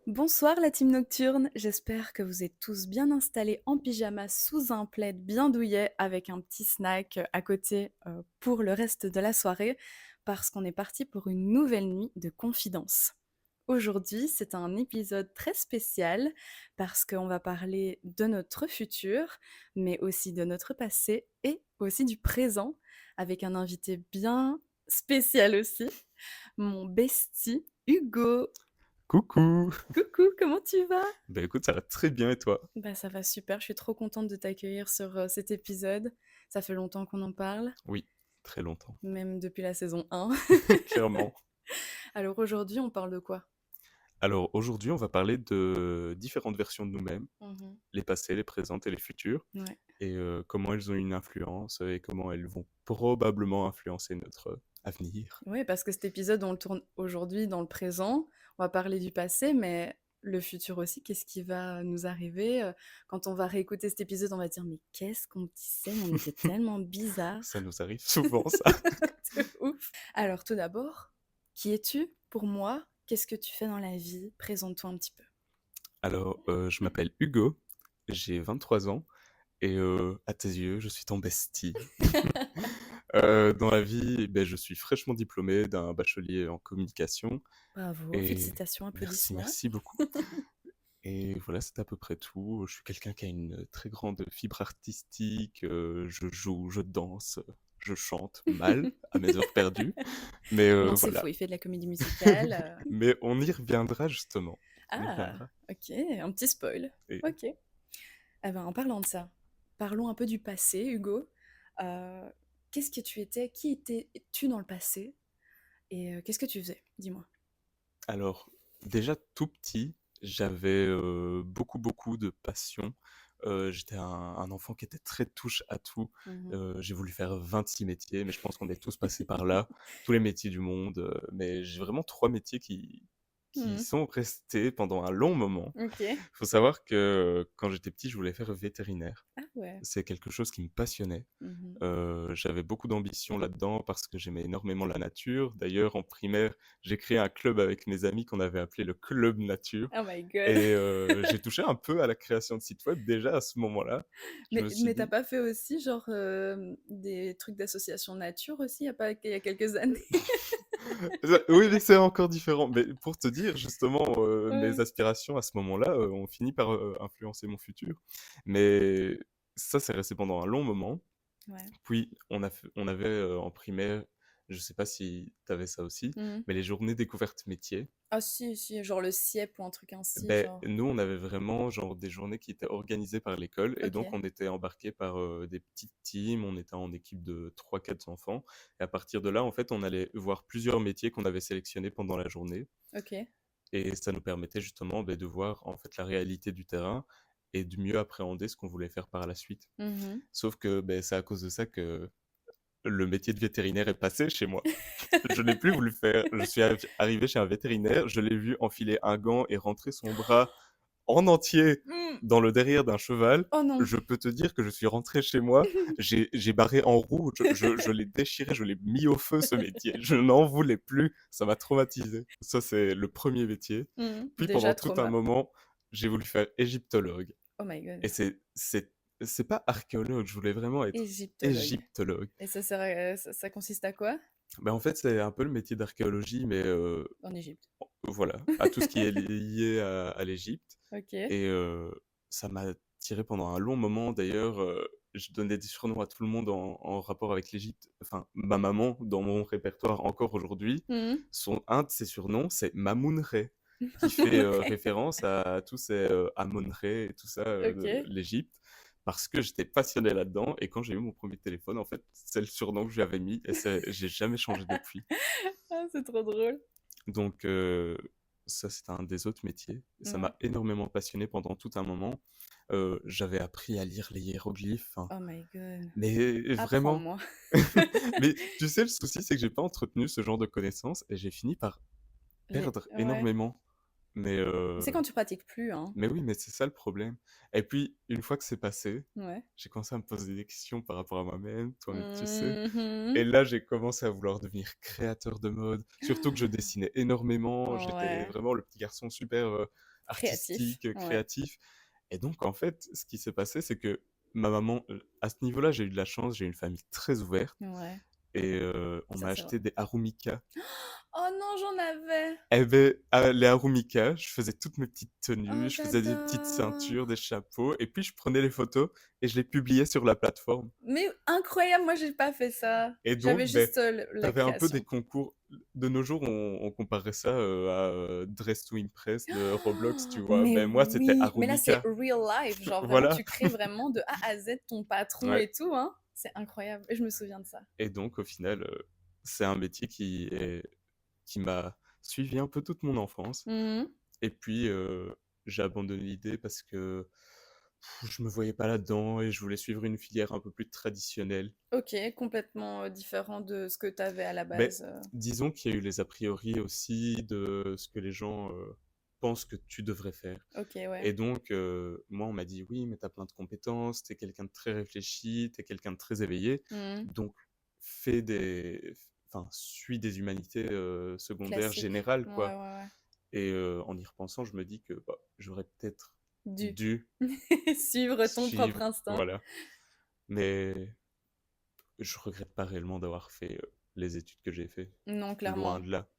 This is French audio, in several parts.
Bonsoir la team nocturne, j'espère que vous êtes tous bien installés en pyjama sous un plaid bien douillet avec un petit snack à côté pour le reste de la soirée parce qu'on est parti pour une nouvelle nuit de confidence. Aujourd'hui, c'est un épisode très spécial parce qu'on va parler de notre futur, mais aussi de notre passé et aussi du présent avec un invité bien spécial aussi, mon bestie Hugo. Coucou! Coucou, comment tu vas? Bah écoute, ça va très bien et toi? Bah ça va super, je suis trop contente de t'accueillir sur cet épisode. Ça fait longtemps qu'on en parle, Oui, très longtemps, même depuis la saison 1. clairement. Alors aujourd'hui, on parle de quoi? Alors aujourd'hui, on va parler de différentes versions de nous-mêmes, Mhm. les passés, les présentes et les futurs, Ouais. et comment elles ont une influence et comment elles vont probablement influencer notre avenir. Ouais, parce que cet épisode, on le tourne aujourd'hui dans le présent. On va parler du passé, mais le futur aussi, qu'est-ce qui va nous arriver? Quand on va réécouter cet épisode, on va dire, mais qu'est-ce qu'on disait? On était tellement bizarres. Ça nous arrive souvent, ça. De ouf. Alors tout d'abord, qui es-tu pour moi? Qu'est-ce que tu fais dans la vie? Présente-toi un petit peu. Alors, je m'appelle Hugo, j'ai 23 ans, et à tes yeux, je suis ton bestie. Dans la vie, eh ben, je suis fraîchement diplômé d'un bachelier en communication, Bravo, et félicitations, merci, applaudissements. merci beaucoup. Et voilà, c'est à peu près tout. Je suis quelqu'un qui a une très grande fibre artistique, je joue, je danse, je chante mal à mes heures perdues, mais Non, c'est faux, voilà. il fait de la comédie musicale. Mais on y reviendra justement, on y Ah, reviendra. ok, un petit spoil. Et Ok. Eh ben, en parlant de ça, parlons un peu du passé, Hugo. Euh, Qu'est-ce que tu étais? Qui étais-tu dans le passé? Et qu'est-ce que tu faisais? Dis-moi. alors, déjà tout petit, j'avais beaucoup, beaucoup de passion. J'étais un enfant qui était très touche à tout. Mhm. J'ai voulu faire 26 métiers, mais je pense qu'on est tous passés par là, tous les métiers du monde. Mais j'ai vraiment trois métiers qui Mhm. sont restés pendant un long moment. Ok. Il faut savoir que quand j'étais petit, je voulais faire vétérinaire. Ah ouais. C'est quelque chose qui me passionnait. Mhm. J'avais beaucoup d'ambition là-dedans parce que j'aimais énormément la nature. D'ailleurs, en primaire, j'ai créé un club avec mes amis qu'on avait appelé le Club Nature. Oh my god. Et j'ai touché un peu à la création de sites web déjà à ce moment-là. Je me suis Mais t'as dit, pas fait aussi genre des trucs d'association nature aussi il y a quelques années? oui, mais c'est encore différent. Mais pour te dire, justement, mes Ouais. aspirations à ce moment-là ont fini par influencer mon futur. Mais ça, c'est resté pendant un long moment. Ouais. Puis, on avait en primaire, je sais pas si tu avais ça aussi, Mhm. mais les journées découvertes métiers. Ah si, si, genre le CIEP ou un truc ainsi, Ben, genre. nous, on avait vraiment genre des journées qui étaient organisées par l'école et donc Ok. on était embarqués par des petites teams, on était en équipe de trois quatre enfants et à partir de là, en fait, on allait voir plusieurs métiers qu'on avait sélectionnés pendant la journée Ok. et ça nous permettait justement ben, de voir en fait la réalité du terrain et de mieux appréhender ce qu'on voulait faire par la suite. Mhm. Sauf que ben, c'est à cause de ça que le métier de vétérinaire est passé chez moi. Je n'ai plus voulu faire. Je suis arrivé chez un vétérinaire, je l'ai vu enfiler un gant et rentrer son bras en entier Mm. dans le derrière d'un cheval. Oh non. Je peux te dire que je suis rentré chez moi, j'ai barré en roue, je l'ai déchiré, je l'ai mis au feu ce métier. Je n'en voulais plus, ça m'a traumatisé. Ça, c'est le premier métier. Mhm. Puis pendant Déjà tout un trauma. moment, j'ai voulu faire égyptologue. Oh my god. Et c'est pas archéologue, je voulais vraiment être Égyptologue. égyptologue. Et ça consiste à quoi? Ben, en fait, c'est un peu le métier d'archéologie, mais En Égypte. voilà, à tout ce qui est lié à l'Égypte. Ok. Et ça m'a tiré pendant un long moment. D'ailleurs, je donnais des surnoms à tout le monde en rapport avec l'Égypte. Enfin, ma maman, dans mon répertoire encore aujourd'hui, Mhm. un de ses surnoms, c'est Mamoun-Ré, qui fait référence à tous ces Amon-Ré et tout ça de Ok. l'Égypte. Parce que j'étais passionné là-dedans, et quand j'ai eu mon premier téléphone, en fait, c'est le surnom que j'avais mis, et j'ai jamais changé depuis. Ah, c'est trop drôle. Donc, ça, c'est un des autres métiers. Ça Ouais. m'a énormément passionné pendant tout un moment. J'avais appris à lire les hiéroglyphes, hein. Oh my god. Mais vraiment. Apprends-moi. Mais tu sais, le souci, c'est que j'ai pas entretenu ce genre de connaissances et j'ai fini par perdre Ouais. énormément. Mais, C'est quand tu pratiques plus, hein. mais oui, mais c'est ça le problème. Et puis, une fois que c'est passé, Ouais. j'ai commencé à me poser des questions par rapport à moi-même, toi-même tu sais. Et Mmh. là, j'ai commencé à vouloir devenir créateur de mode. Surtout que je dessinais énormément, j'étais Ouais, vraiment le petit garçon super créatif, artistique, ouais. créatif. Et donc, en fait, ce qui s'est passé, c'est que ma maman, à ce niveau-là, j'ai eu de la chance, j'ai une famille très ouverte. Ouais, Et on ça m'a c'est vrai. acheté des Harumika. Oh non, j'en avais! Eh ben, les Harumika, je faisais toutes mes petites tenues, Oh, je faisais des petites j'adore! ceintures, des chapeaux, et puis je prenais les photos et je les publiais sur la plateforme. Mais incroyable, moi j'ai pas fait ça. Et J'avais donc, ben, juste, la t'avais un peu des création. concours. De nos jours, on comparerait ça à Dress to Impress de Roblox, tu vois. Mais Ben, moi, c'était oui, mais là c'est Harumika. real life, genre vraiment Voilà. tu crées vraiment de A à Z ton patron Ouais. et tout, hein. C'est incroyable et je me souviens de ça. Et donc, au final, c'est un métier qui m'a suivi un peu toute mon enfance. Mmh. Et puis, j'ai abandonné l'idée parce que je me voyais pas là-dedans et je voulais suivre une filière un peu plus traditionnelle. OK, complètement, différent de ce que tu avais à la Mais base. disons qu'il y a eu les a priori aussi de ce que les gens pensent que tu devrais faire. OK, ouais. Et donc, moi, on m'a dit, oui, mais tu as plein de compétences, tu es quelqu'un de très réfléchi, tu es quelqu'un de très éveillé. Mmh. Donc, enfin, suis des humanités secondaires Classique. générales, Ouais, quoi. ouais, ouais. Et en y repensant, je me dis que bah, j'aurais peut-être Du dû suivre ton propre suivre, instinct. voilà. Mais je regrette pas réellement d'avoir fait les études que j'ai fait. Non, Loin clairement. de là.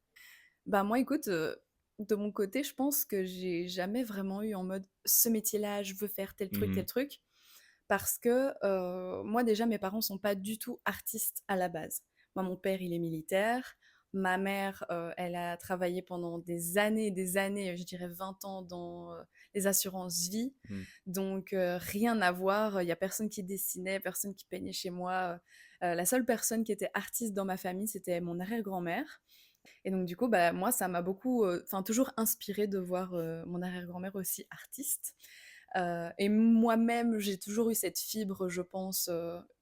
Bah, moi, écoute, de mon côté, je pense que j'ai jamais vraiment eu en mode: «Ce métier-là, je veux faire tel truc, tel Mhm. truc». Parce que, moi, déjà, mes parents sont pas du tout artistes à la base. Moi, mon père, il est militaire. Ma mère, elle a travaillé pendant des années, je dirais 20 ans dans, les assurances vie. Mhm. Donc rien à voir, il y a personne qui dessinait, personne qui peignait chez moi. La seule personne qui était artiste dans ma famille, c'était mon arrière-grand-mère. Et donc du coup, bah, moi, ça m'a beaucoup, enfin toujours inspirée de voir, mon arrière-grand-mère aussi artiste. Et moi-même, j'ai toujours eu cette fibre, je pense,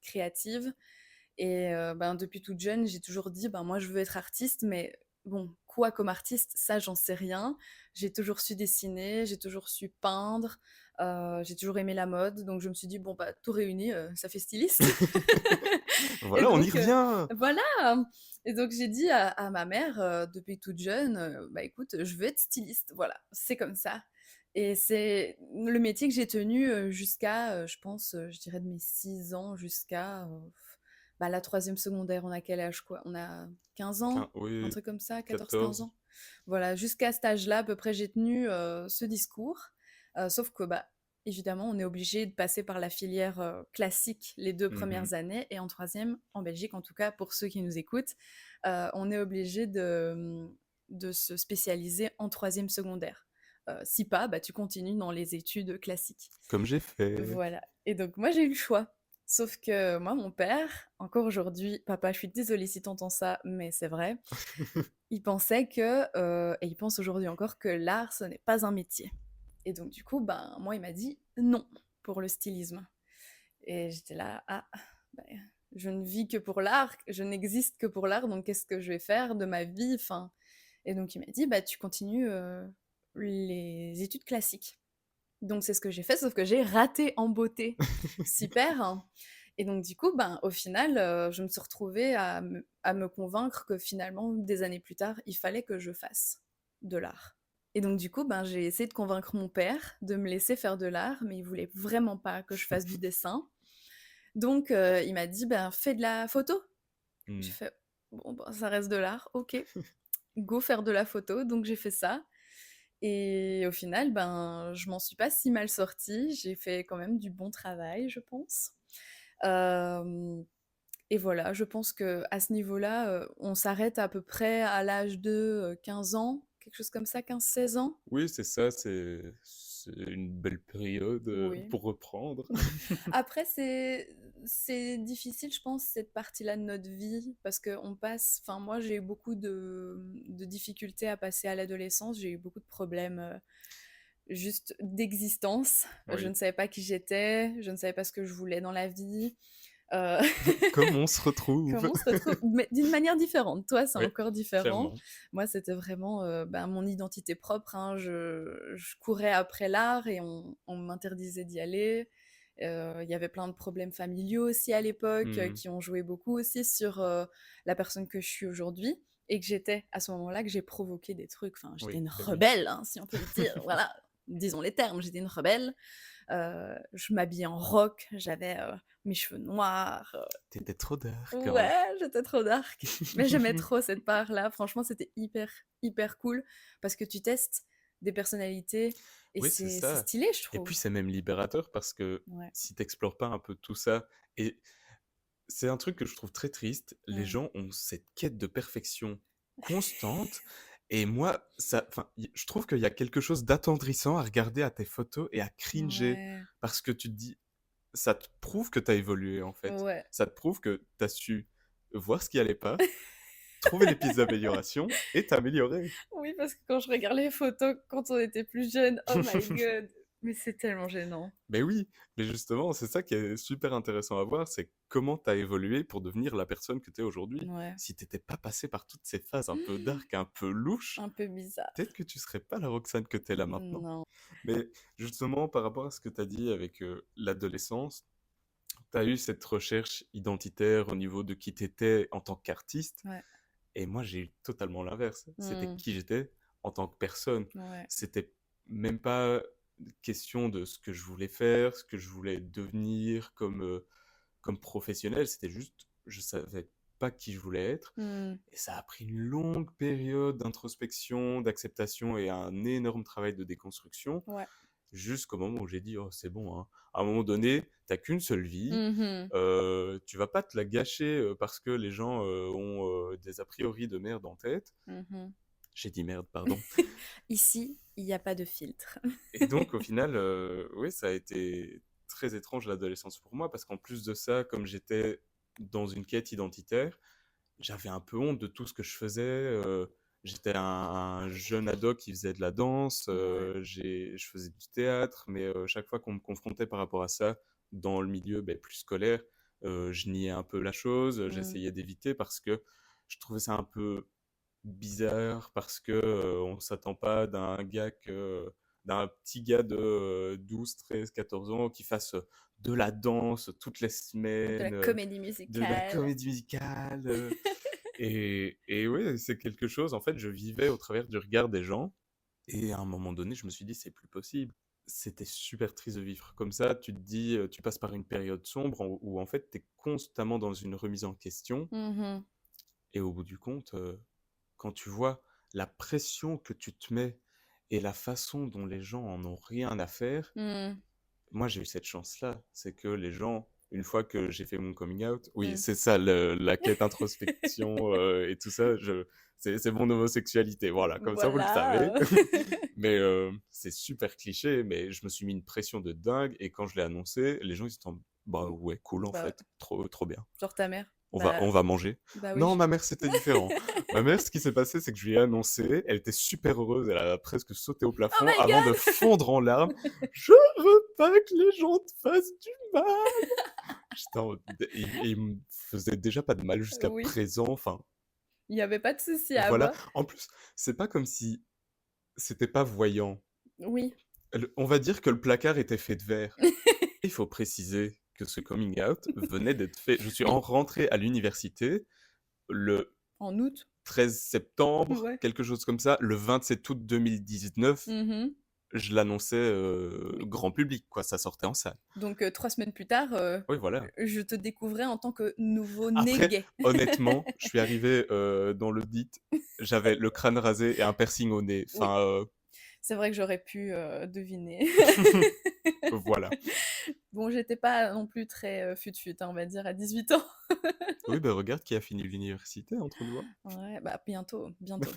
créative. Et ben, depuis toute jeune, j'ai toujours dit: «Ben, moi, je veux être artiste», mais bon, quoi comme artiste, ça, j'en sais rien. J'ai toujours su dessiner, j'ai toujours su peindre, j'ai toujours aimé la mode, donc je me suis dit: «Bon, bah, tout réuni, ça fait styliste». Et Voilà, on y donc revient. voilà! Et donc j'ai dit à ma mère, depuis toute jeune, «Bah, écoute, je veux être styliste, voilà, c'est comme ça». Et c'est le métier que j'ai tenu, jusqu'à, je pense, je dirais de mes 6 ans jusqu'à, bah, la troisième secondaire. On a quel âge, quoi? On a 15 ans? Un Oui, truc comme ça, 14, 15 14. ans? Voilà, jusqu'à cet âge-là, à peu près, j'ai tenu, ce discours. Sauf que, bah, évidemment, on est obligé de passer par la filière, classique les 2 Mhm. premières années et en troisième, en Belgique en tout cas, pour ceux qui nous écoutent, on est obligé de se spécialiser en troisième secondaire. Si pas, bah, tu continues dans les études classiques. Comme j'ai fait. Voilà. Et donc moi, j'ai eu le choix. Sauf que moi, mon père, encore aujourd'hui, papa, je suis désolée si t'entends ça, mais c'est vrai, il pensait que, et il pense aujourd'hui encore, que l'art, ce n'est pas un métier. Et donc du coup, ben, moi, il m'a dit non pour le stylisme. Et j'étais là, ah, ben, je ne vis que pour l'art, je n'existe que pour l'art, donc qu'est-ce que je vais faire de ma vie, enfin. Et donc il m'a dit, bah tu continues les études classiques. Donc c'est ce que j'ai fait, sauf que j'ai raté en beauté. Super, hein. Et donc du coup, ben, au final, je me suis retrouvée à me convaincre que finalement, des années plus tard, il fallait que je fasse de l'art. Et donc du coup, ben, j'ai essayé de convaincre mon père de me laisser faire de l'art, mais il voulait vraiment pas que je fasse du dessin. Donc il m'a dit: «Ben, fais de la photo». J'ai Mhm. fait: «Bon, ben, ça reste de l'art, OK, go faire de la photo». Donc j'ai fait ça. Et au final, ben, je m'en suis pas si mal sortie. J'ai fait quand même du bon travail, je pense. Hem Et voilà, je pense qu'à ce niveau-là, on s'arrête à peu près à l'âge de, 15 ans, quelque chose comme ça, 15, 16 ans? Oui, c'est ça, c'est une belle période Oui. pour reprendre. Après, c'est difficile, je pense, cette partie-là de notre vie, parce qu'on passe, enfin, moi, j'ai eu beaucoup de difficultés à passer à l'adolescence. J'ai eu beaucoup de problèmes, juste d'existence. Je Oui. ne savais pas qui j'étais, je ne savais pas ce que je voulais dans la vie. Heu, Comment on se retrouve? comment on se retrouve mais d'une manière différente. Toi, c'est Oui, encore différent. clairement. Moi, c'était vraiment, mon identité propre, hein. Je courais après l'art et on m'interdisait d'y aller. Il y avait plein de problèmes familiaux aussi à l'époque, Mmh. qui ont joué beaucoup aussi sur, la personne que je suis aujourd'hui et que j'étais à ce moment-là, que j'ai provoqué des trucs. Enfin, j'étais Oui, une bah, oui. rebelle, hein, si on peut le dire, voilà, disons les termes, j'étais une rebelle. Je m'habillais en rock, j'avais, mes cheveux noirs, Tu trop dark, hein. ouais, j'étais trop dark. Mais j'aimais trop cette part-là. Franchement, c'était hyper, hyper cool parce que tu testes des personnalités et Oui, c'est c'est ça. stylé, je Et puis trouve. c'est même libérateur parce que Ouais. si t'explores pas un peu tout ça et c'est un truc que je trouve très triste, les Mmh. gens ont cette quête de perfection constante et moi ça enfin, je trouve qu'il y a quelque chose d'attendrissant à regarder à tes photos et à cringer Ouais. parce que tu te dis ça te prouve que tu as évolué en fait. Ouais. Ça te prouve que tu as su voir ce qui allait pas, trouver les pistes d'amélioration et t'améliorer. Oui, parce que quand je regarde les photos quand on était plus jeune, oh my god, mais c'est tellement gênant. Mais oui, mais justement, c'est ça qui est super intéressant à voir, c'est comment tu as évolué pour devenir la personne que tu es aujourd'hui. Ouais. Si t'étais pas passé par toutes ces phases un peu dark, un peu louches, Un peu bizarre. peut-être que tu serais pas la Roxane que tu es là maintenant. Non. Mais justement, par rapport à ce que tu as dit avec l'adolescence, tu as eu cette recherche identitaire au niveau de qui tu étais en tant qu'artiste, Ouais. et moi j'ai eu totalement l'inverse. C'était Mmh. qui j'étais en tant que personne. Ouais. C'était même pas question de ce que je voulais faire, ce que je voulais devenir comme professionnel. C'était juste, je savais pas qui je voulais être. Mmh. Et ça a pris une longue période d'introspection, d'acceptation et un énorme travail de déconstruction Ouais. jusqu'au moment où j'ai dit, oh, c'est bon, hein. À un moment donné, t'as qu'une seule vie. Mmh. Tu vas pas te la gâcher parce que les gens ont des a priori de merde en tête. Mmh. J'ai dit merde, pardon. Ici, il y a pas de filtre. Et donc, au final, oui, ça a été très étrange l'adolescence pour moi, parce qu'en plus de ça, comme j'étais dans une quête identitaire, j'avais un peu honte de tout ce que je faisais. J'étais un jeune ado qui faisait de la danse, Ouais. je faisais du théâtre, mais chaque fois qu'on me confrontait par rapport à ça dans le milieu plus scolaire, je niais un peu la chose, Mmh. j'essayais d'éviter parce que je trouvais ça un peu bizarre parce que on s'attend pas d'un petit gars de 12, 13, 14 ans qui fasse de la danse toutes les De la semaines, comédie de la musicale. comédie musicale. Et ouais, c'est quelque chose, en fait, je vivais au travers du regard des gens. Et à un moment donné, je me suis dit, c'est plus possible. C'était super triste de vivre comme ça. Tu te dis, tu passes par une période sombre où en fait, tu es constamment dans une remise en question. Mmh. Et au bout du compte, quand tu vois la pression que tu te mets et la façon dont les gens en ont rien à faire, Mmh. moi j'ai eu cette chance-là, c'est que les gens, une fois que j'ai fait mon coming out, oui, Mmh. c'est ça la quête introspection et tout ça, c'est mon homosexualité, voilà, comme ça vous le savez. Voilà. Mais c'est super cliché, mais je me suis mis une pression de dingue et quand je l'ai annoncé, les gens ils se sont bah ouais, cool en Bah, ouais. fait, trop trop bien. Genre ta mère? On va manger. Bah oui, Non, je ma mère, c'était différent. Ma mère, ce qui s'est passé, c'est que je lui ai annoncé, elle était super heureuse, elle a presque sauté au oh plafond my avant de god! fondre en larmes. Je veux pas que les gens te fassent du mal. J'étais en mode- et il me faisait déjà pas de mal jusqu'à Oui, présent. Enfin, il y avait pas de souci à voilà. avoir. En plus, c'est pas comme si c'était pas voyant. Oui. On va dire que le placard était fait de verre. Il faut préciser que ce coming out venait d'être fait. Je suis Oui, rentré à l'université le en août. 13 septembre, Ouais. quelque chose comme ça. Le 27 août 2019, Mmh. je l'annonçais Oui. grand public, quoi. Ça sortait en salle. Donc 3 semaines plus tard, Oui, voilà. je te découvrais en tant que nouveau-né Après, gay. honnêtement, je suis arrivé dans le dit, j'avais le crâne rasé et un piercing au nez. Oui, Enfin, c'est vrai que j'aurais pu, deviner. voilà. Bon, j'étais pas non plus très, fut-fut, hein, on va dire à 18 ans. Oui, ben regarde qui a fini l'université entre nous, hein. Ouais, bah, bientôt, bientôt.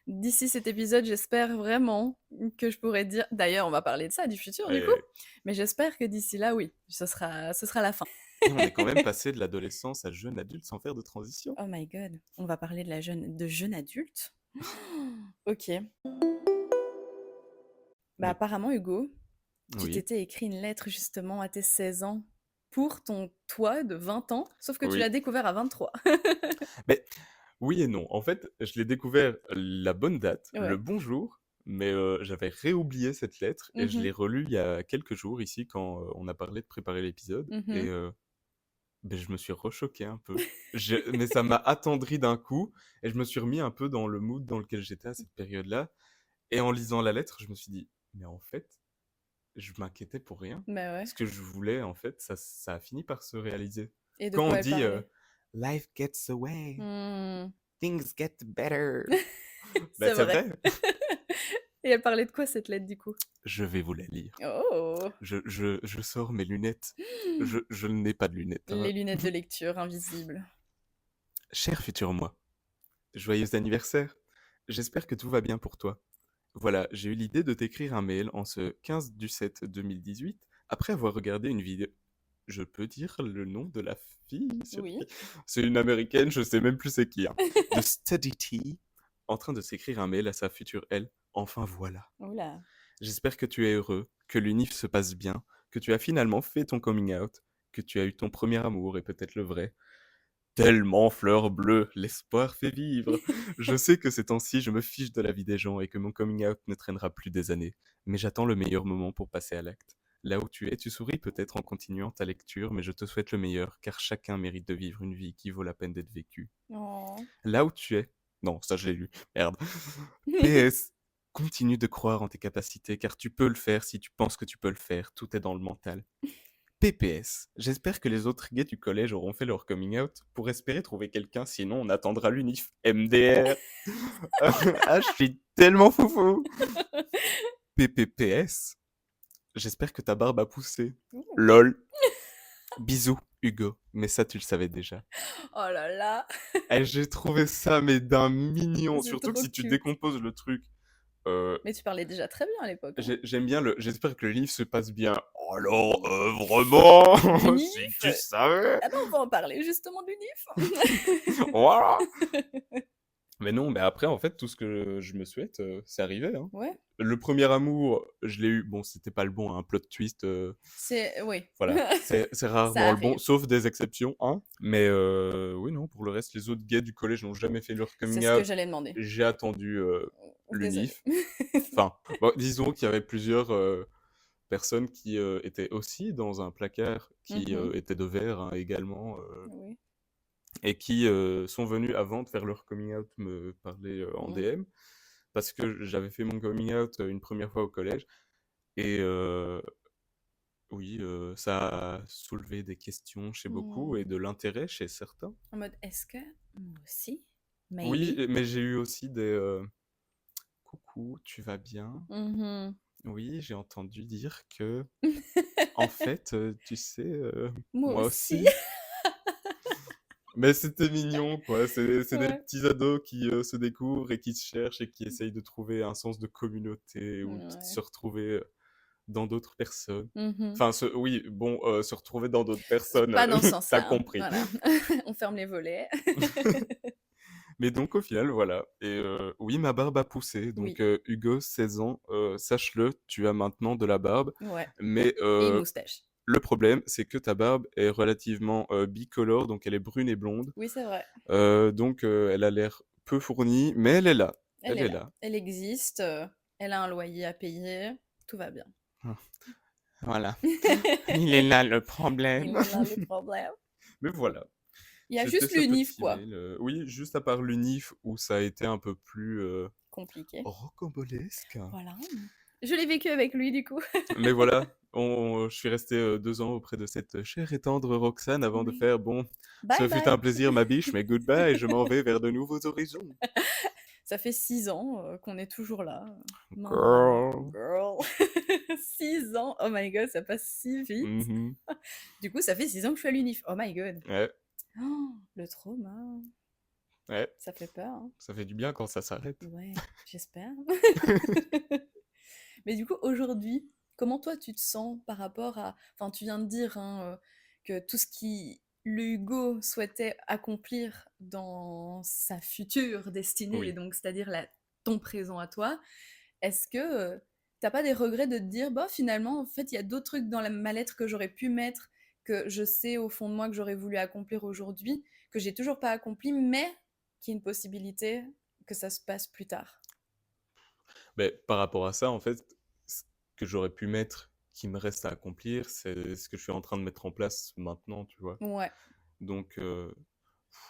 D'ici cet épisode, j'espère vraiment que je pourrai dire d'ailleurs, on va parler de ça, du futur du coup, Et, mais j'espère que d'ici là, oui, ce sera la fin. et on est quand même passé de l'adolescence à jeune adulte sans faire de transition. Oh my god, on va parler de jeune adulte? OK. Bah, Mais apparemment Hugo, tu oui. t'étais écrit une lettre justement à tes 16 ans. pour ton toi de 20 ans, sauf que tu l'as Oui. découvert à 23. Mais oui et non. En fait, je l'ai découvert la bonne date, le Ouais. bon jour, mais j'avais réoublié cette lettre et je Mmh. l'ai relue il y a quelques jours ici quand, on a parlé de préparer l'épisode et Mmh. beh, je me suis rechoqué un peu. Mais ça m'a attendri d'un coup et je me suis remis un peu dans le mood dans lequel j'étais à cette période-là et en lisant la lettre, je me suis dit: «Mais en fait, je m'inquiétais pour rien. Bah, ouais. Ce que je voulais, en fait, ça a fini par se réaliser». Et de Quand on quoi elle dit, parlait? «Life gets away, Mmh. things get better», bah, C'est c'est vrai. vrai. Et elle parlait de quoi cette lettre, du coup? Je vais vous la lire. Oh! Je sors mes lunettes. Je n'ai pas de lunettes, hein. Les lunettes de lecture invisibles. «Cher futur moi, joyeux anniversaire. J'espère que tout va bien pour toi. Voilà, j'ai eu l'idée de t'écrire un mail en ce 15/7/2018 après avoir regardé une vidéo. Je peux dire le nom de la fille sur Oui. qui... C'est une américaine, je sais même plus c'est qui, hein. De Study Tea, en train de s'écrire un mail à sa future elle. Enfin voilà. Ouh là. J'espère que tu es heureux, que l'unif se passe bien, que tu as finalement fait ton coming out, que tu as eu ton premier amour et peut-être le vrai. Tellement fleur bleue, l'espoir fait vivre. Je sais que ces temps-ci, je me fiche de la vie des gens et que mon coming out ne traînera plus des années, mais j'attends le meilleur moment pour passer à l'acte. Là où tu es, tu souris peut-être en continuant ta lecture, mais je te souhaite le meilleur, car chacun mérite de vivre une vie qui vaut la peine d'être vécue. Oh. Là où tu es... Non, ça je l'ai lu. Merde. PS. Continue de croire en tes capacités, car tu peux le faire si tu penses que tu peux le faire. Tout est dans le mental. PPS. J'espère que les autres gays du collège auront fait leur coming out pour espérer trouver quelqu'un, sinon on attendra l'unif MDR. Ah, je suis tellement foufou. PPPS. J'espère que ta barbe a poussé. Ouh. LOL. Bisous, Hugo. Mais ça, tu le savais déjà. Oh là là, Eh, j'ai trouvé ça, mais d'un mignon. c'est Surtout que trop si tu cute. décomposes le truc. euh, Mais tu parlais déjà très bien à l'époque, hein. j'aime bien le. J'espère que le livre se passe bien. Alors, vraiment. Si L'unif? tu savais. Ah bah, on va en parler justement de l'unif. Voilà. Mais non, mais après, en fait, tout ce que je me souhaite, c'est arrivé, hein. Ouais, Le premier amour, je l'ai eu. Bon, c'était pas le bon, un plot twist. c'est oui. Voilà, c'est Ça rarement le bon, arrive. sauf des exceptions, hein. Mais oui, non, pour le reste, les autres gays du collège n'ont jamais fait leur C'est coming ce que out. j'allais demander. J'ai attendu Désolée. l'unif. Enfin, bon, disons qu'il y avait plusieurs personnes qui étaient aussi dans un placard qui Mmh. était de verre hein, également. Oui. Et qui sont venus avant de faire leur coming out me parler en Mmh. DM parce que j'avais fait mon coming out une première fois au collège et oui, ça a soulevé des questions chez beaucoup et Mmh. de l'intérêt chez certains. En mode: «Est-ce que moi aussi? Oui, Maybe?» mais j'ai eu aussi des coucou, tu vas bien? Mmh. Oui, j'ai entendu dire que en fait, tu sais, Moi moi aussi. aussi. Mais c'était mignon, quoi. C'est des Ouais. petits ados qui se découvrent et qui se cherchent et qui essayent de trouver un sens de communauté ou de Ouais. se retrouver dans d'autres personnes. Mmh. Enfin, oui, bon, se retrouver dans d'autres personnes, Pas dans ce t'as sens-là, hein, compris. voilà. On ferme les volets. Mais donc, au final, voilà. Et oui, ma barbe a poussé. Donc, Oui, Hugo, 16 ans, sache-le, tu as maintenant de la barbe. ouais, Mais et une moustache. le problème, c'est que ta barbe est relativement bicolore, donc elle est brune et blonde. Oui, c'est vrai. Donc, elle a l'air peu fournie, mais elle est là. Elle Elle est est là. là. Elle existe, elle a un loyer à payer, tout va bien. Ah, voilà. Il est là le Il problème. est là le problème. Mais voilà. Il y a C'était juste ce l'unif, petit quoi. mail. Oui, juste à part l'unif où ça a été un peu plus Compliqué. rocambolesque. Voilà. Je l'ai vécu avec lui, du coup. Mais voilà, je suis resté 2 ans auprès de cette chère et tendre Roxane avant de Oui. faire bon, Bye ce fut un bye. plaisir, ma biche, mais goodbye, je m'en vais vers de nouveaux horizons. Ça fait 6 ans, qu'on est toujours là, main dans la main. Girl. Girl. 6 ans! Oh my god, ça passe si vite. Mhm. Du coup, ça fait 6 ans que je suis à l'unif. Oh my god. Ouais, Oh, le trauma. ouais, Ça fait peur, hein. ça fait du bien quand ça s'arrête. Ouais, j'espère. Mais du coup, aujourd'hui, comment toi tu te sens par rapport à... Enfin, tu viens de dire hein, que tout ce qui le Hugo souhaitait accomplir dans sa future destinée, et Oui. donc c'est-à-dire ton présent à toi, est-ce que t'as pas des regrets de te dire, bah finalement, en fait, il y a d'autres trucs dans ma lettre que j'aurais pu mettre que je sais au fond de moi que j'aurais voulu accomplir aujourd'hui, que j'ai toujours pas accompli, mais qu'il y a une possibilité que ça se passe plus tard. Mais par rapport à ça, en fait, ce que j'aurais pu mettre qui me reste à accomplir, c'est ce que je suis en train de mettre en place maintenant, tu vois. Ouais. Donc,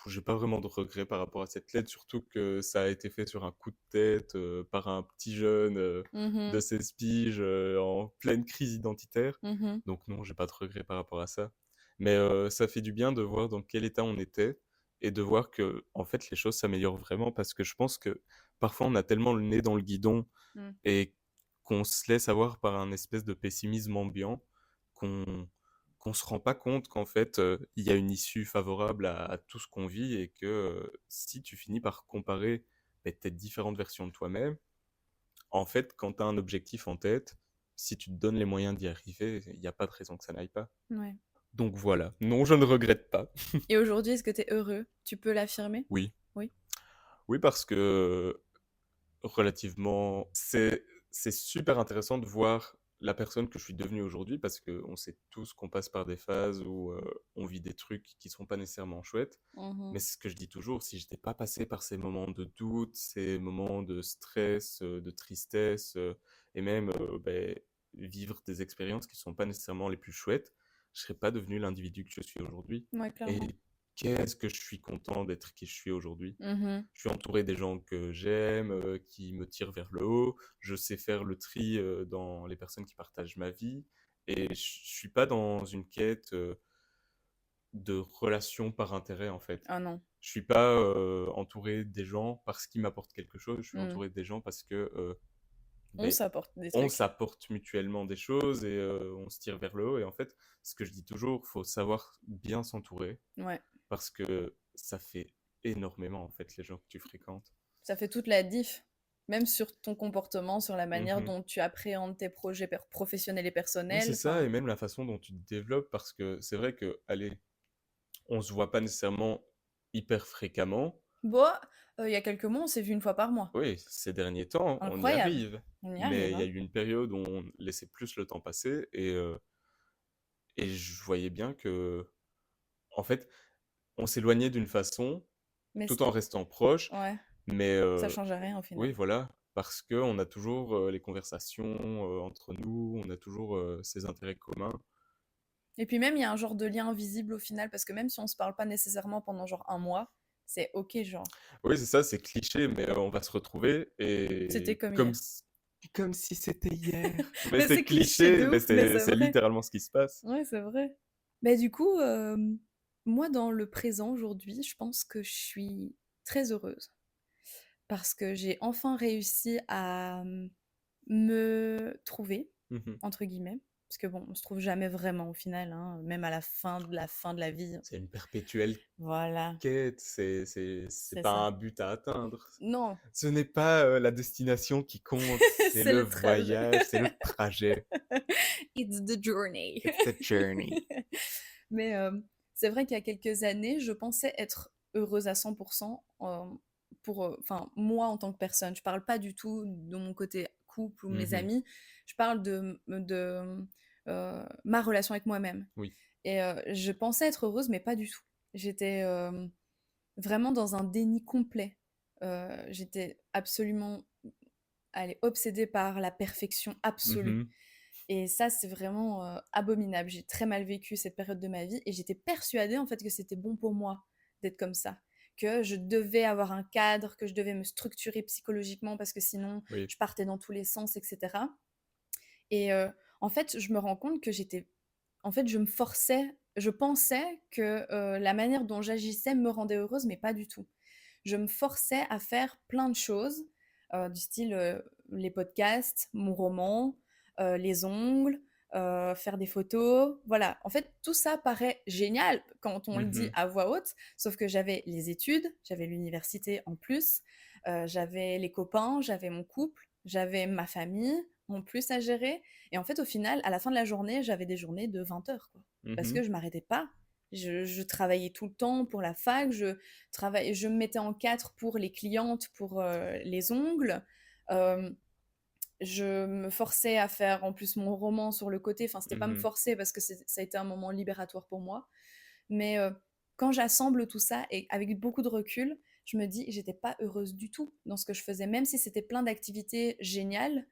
j'ai pas vraiment de regrets par rapport à cette lettre, surtout que ça a été fait sur un coup de tête par un petit jeune de Mhm. 16 piges en pleine crise identitaire. Mhm. Donc non, j'ai pas de regrets par rapport à ça. Mais ça fait du bien de voir dans quel état on était et de voir que en fait les choses s'améliorent vraiment parce que je pense que parfois on a tellement le nez dans le guidon Mm. et qu'on se laisse avoir par un espèce de pessimisme ambiant qu'on qu'on se rend pas compte qu'en fait il y a une issue favorable à tout ce qu'on vit et que si tu finis par comparer tes différentes versions de toi-même, en fait quand tu as un objectif en tête, si tu te donnes les moyens d'y arriver, il n'y a pas de raison que ça n'aille pas. Ouais. Donc voilà, non, je ne regrette pas. Et aujourd'hui, est-ce que tu es heureux? Tu peux l'affirmer? Oui, Oui. oui parce que relativement, c'est super intéressant de voir la personne que je suis devenue aujourd'hui parce qu'on sait tous qu'on passe par des phases où on vit des trucs qui sont pas nécessairement chouettes. Mhm. Mais c'est ce que je dis toujours, si j'étais pas passé par ces moments de doute, ces moments de stress, de tristesse, et même vivre des expériences qui sont pas nécessairement les plus chouettes, je serais pas devenu l'individu que je suis aujourd'hui. Ouais, Et clairement. qu'est-ce que je suis content d'être qui je suis aujourd'hui. Mhm. Je suis entouré des gens que j'aime, qui me tirent vers le haut. Je sais faire le tri dans les personnes qui partagent ma vie. Et je suis pas dans une quête de relations par intérêt, en fait. Ah non. Je suis pas entouré des gens parce qu'ils m'apportent quelque chose. Je suis Mm. entouré des gens parce que On ben, s'apporte des on trucs. s'apporte mutuellement des choses et on se tire vers le haut. Et en fait, ce que je dis toujours, faut savoir bien s'entourer Ouais. parce que ça fait énormément, en fait, les gens que tu fréquentes. Ça fait toute la diff. Même sur ton comportement, sur la manière Mhm. dont tu appréhendes tes projets professionnels et Oui, c'est personnels. ça, Enfin, et même la façon dont tu te développes, parce que c'est vrai que, allez, on se voit pas nécessairement hyper fréquemment. bon, il y a quelques mois, on s'est vu une fois par mois. Oui, ces derniers temps, on y Incroyable. arrive. On y Mais arrive, il y a hein. eu une période où on laissait plus le temps passer, et je voyais bien que, en fait, on s'éloignait d'une façon, Mais tout en restant proche, ouais, mais ça change rien au oui, final. voilà, parce qu'on a toujours les conversations entre nous, on a toujours ces intérêts communs. Et puis même, il y a un genre de lien invisible au final, parce que même si on se parle pas nécessairement pendant genre un mois, c'est ok, genre. Oui, c'est ça, c'est cliché, mais on va se retrouver C'était et comme comme hier. si, comme si c'était hier. Mais Mais c'est c'est cliché cliché, de mais ouf, mais c'est c'est vrai. littéralement ce qui se passe. Ouais, c'est vrai. Mais du coup, moi, dans le présent aujourd'hui, je pense que je suis très heureuse. Parce que j'ai enfin réussi à me trouver, Mhm. entre guillemets. Parce que bon, on se trouve jamais vraiment au final, hein, même à la fin de la vie. C'est une perpétuelle Voilà, quête, c'est c'est pas ça. un but à atteindre. Non, Ce n'est pas la destination qui compte, c'est c'est le le trajet. voyage, c'est le trajet. It's the journey. It's the journey. Mais c'est vrai qu'il y a quelques années, je pensais être heureuse à 100% pour, enfin, moi en tant que personne. Je parle pas du tout de mon côté couple ou mes Mhm. amis. Je parle de ma relation avec moi-même. Oui. Et je pensais être heureuse, mais pas du tout. J'étais vraiment dans un déni complet. J'étais absolument, allez, obsédée par la perfection absolue. Mhm. Et ça, c'est vraiment abominable. J'ai très mal vécu cette période de ma vie et j'étais persuadée en fait que c'était bon pour moi d'être comme ça, que je devais avoir un cadre, que je devais me structurer psychologiquement parce que sinon Oui. je partais dans tous les sens, etc. Et en fait, je me rends compte que en fait, je me forçais, je pensais que la manière dont j'agissais me rendait heureuse, mais pas du tout. Je me forçais à faire plein de choses, du style les podcasts, mon roman, les ongles, faire des photos. Voilà. En fait, tout ça paraît génial quand on le dit Mhm. à voix haute, sauf que j'avais les études, j'avais l'université en plus, j'avais les copains, j'avais mon couple, j'avais ma famille en plus à gérer. Et en fait, au final, à la fin de la journée, j'avais des journées de 20 heures, quoi. Parce Mhm. que je m'arrêtais pas. Je travaillais tout le temps pour la fac, je me mettais en quatre pour les clientes, pour les ongles. Euh, je me forçais à faire en plus mon roman sur le côté. Enfin, c'était pas me Mmh. forcer parce que ça a été un moment libératoire pour moi. Mais quand j'assemble tout ça et avec beaucoup de recul, je me dis, j'étais pas heureuse du tout dans ce que je faisais, même si c'était plein d'activités géniales.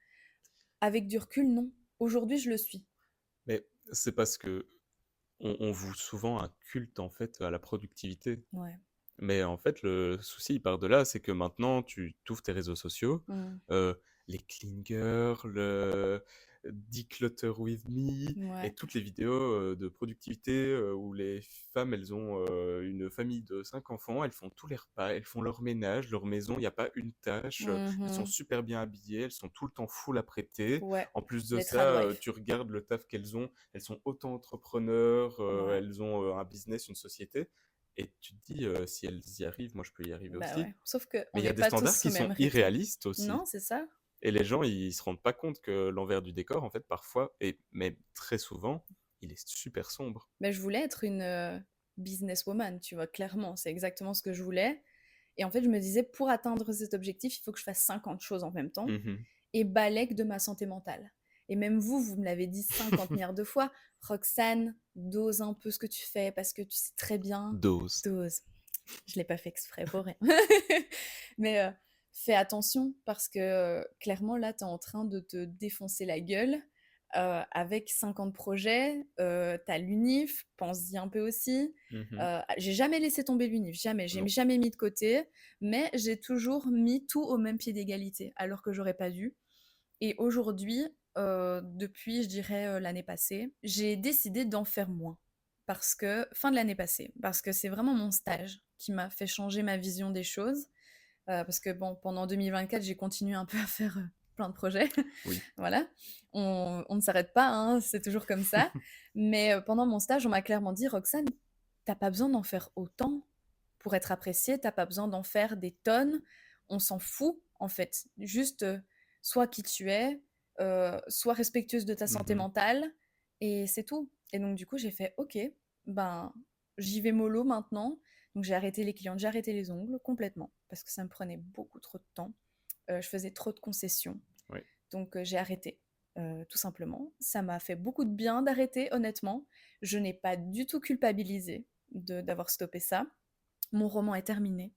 Avec du recul, non. Aujourd'hui, je le suis. Mais c'est parce qu'on voue souvent un culte, en fait, à la productivité. Ouais. Mais en fait, le souci, il part de là, c'est que maintenant, tu ouvres tes réseaux sociaux, Mm. les clean girls, Declutter with me, et Ouais. toutes les vidéos de productivité où les femmes, elles ont une famille de 5 enfants, elles font tous les repas, elles font leur ménage, leur maison, il n'y a pas une tâche, elles sont Mhm. super bien habillées, elles sont tout le temps full apprêtées. Ouais. En plus de Les ça, tradwives. tu regardes le taf qu'elles ont, elles sont auto-entrepreneurs, Ouais. elles ont un business, une société. Et tu te dis, si elles y arrivent, moi je peux y arriver Bah aussi. ouais. Sauf qu'on Mais il y n'est a des pas standards tous au qui même sont rythme. irréalistes aussi. Non, c'est ça. Et les gens, ils se rendent pas compte que l'envers du décor, en fait, parfois, et même très souvent, il est super sombre. Mais je voulais être une businesswoman, tu vois, clairement. C'est exactement ce que je voulais. Et en fait, je me disais, pour atteindre cet objectif, il faut que je fasse 50 choses en même temps Mhm. et balèque de ma santé mentale. Et même vous, vous me l'avez dit 50 milliards de fois, Roxane, dose un peu ce que tu fais parce que tu sais très bien, Dose. dose. Je l'ai pas fait exprès pour rien. Mais fais attention parce que clairement, là, tu es en train de te défoncer la gueule avec 50 projets. Tu as l'UNIF, pense-y un peu aussi. Mhm. J'ai jamais laissé tomber l'UNIF, jamais. J'ai Non. jamais mis de côté, mais j'ai toujours mis tout au même pied d'égalité, alors que j'aurais pas dû. Et aujourd'hui, depuis, je dirais, l'année passée, j'ai décidé d'en faire moins. Parce que, fin de l'année passée, parce que c'est vraiment mon stage qui m'a fait changer ma vision des choses. Parce que bon, pendant 2024, j'ai continué un peu à faire plein de projets. Oui. Voilà. On ne s'arrête pas, hein, c'est toujours comme ça. Mais pendant mon stage, on m'a clairement dit, Roxane, t'as pas besoin d'en faire autant pour être appréciée, t'as pas besoin d'en faire des tonnes. On s'en fout, en fait. Juste, sois qui tu es, sois respectueuse de ta santé Mhm. mentale, et c'est tout. Et donc, du coup, j'ai fait, ok, ben, j'y vais mollo maintenant. Donc, j'ai arrêté les clientes, j'ai arrêté les ongles complètement, parce que ça me prenait beaucoup trop de temps. Je faisais trop de concessions. Ouais. Donc, j'ai arrêté. Tout simplement. Ça m'a fait beaucoup de bien d'arrêter, honnêtement. Je n'ai pas du tout culpabilisé d'avoir stoppé ça. Mon roman est terminé.